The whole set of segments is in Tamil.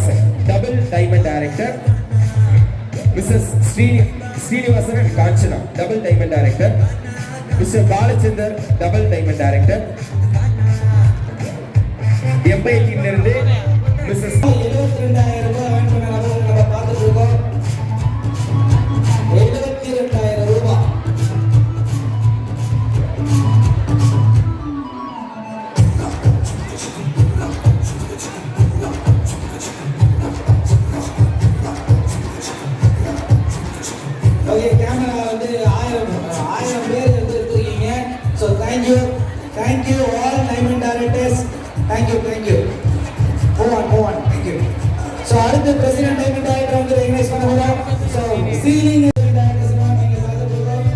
Srinivasan, double diamond director. Mrs. Srinivasan and Kanchana, double diamond director. Mr. Balachandar, double diamond director. MI team இருந்து Mrs. 72000 ரூபாய் வாங்கி நம்ம பார்த்துட்டு இருக்கோம். 72000 ரூபாய். ஓகே, கேமரா வந்து 1000 பேர் எடுத்துருக்கீங்க. So thank you all diamond directors. Thank you Move on. Thank you. So, அடுத்து President Diamond Director வந்து recognize பண்ண போறோம். So, ceiling Diamond Directors நீங்க பார்த்து போறோம்.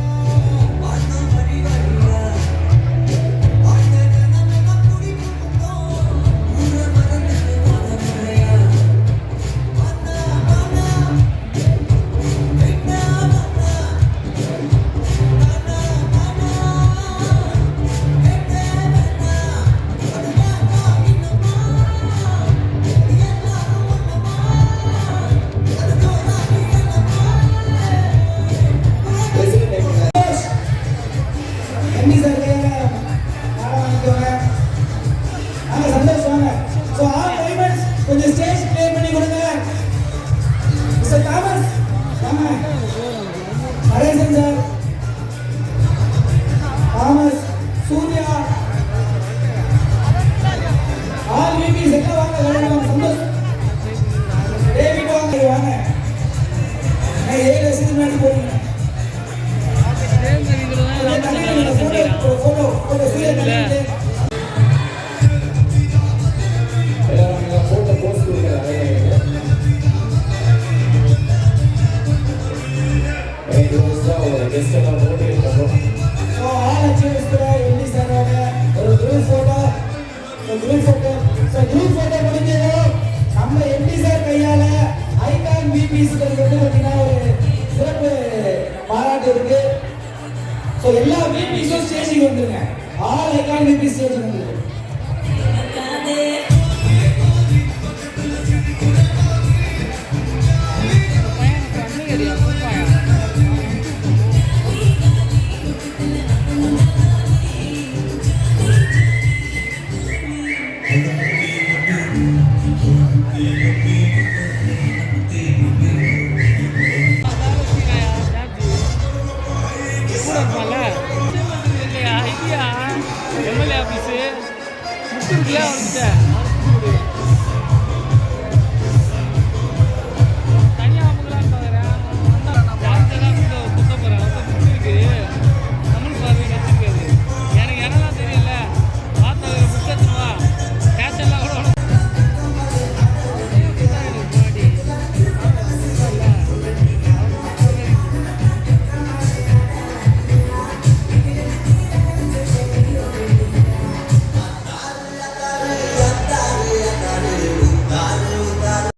Thomas, Surya, all VPs எல்லாம் வாங்க சந்தோஷ். டேவிட் வாங்க. நான் 7 வருஷத்துக்கு முன்னாடி போறீங்க. போட்டோ சூர்யா தள்ளிட்டு. எல்லாரும் போட்டோ போஸ்ட் கொடுக்குறாங்க. இது ஒரு கெஸ்ட் எல்லாம் மோட்டிவேட் பண்றோம். So all achievers கூட எம்டி சாரோட ஒரு group photo. So group photo முடிஞ்சதும் நம்ம எம்டி சார் கையால ஐகான் விபிஸ் வந்து பாத்தீங்கன்னா ஒரு சிறப்பு பாராட்டு இருக்கு. So எல்லா விபிஸும் ஸ்டேஜுக்கு வந்துருங்க. all ஐகான் விபிஸ் ஸ்டேஜுக்கு வந்துருங்க. எம்எல்ஏ ஆஃபீஸு முத்தூருக்குள்ளே வந்துட்டேன்.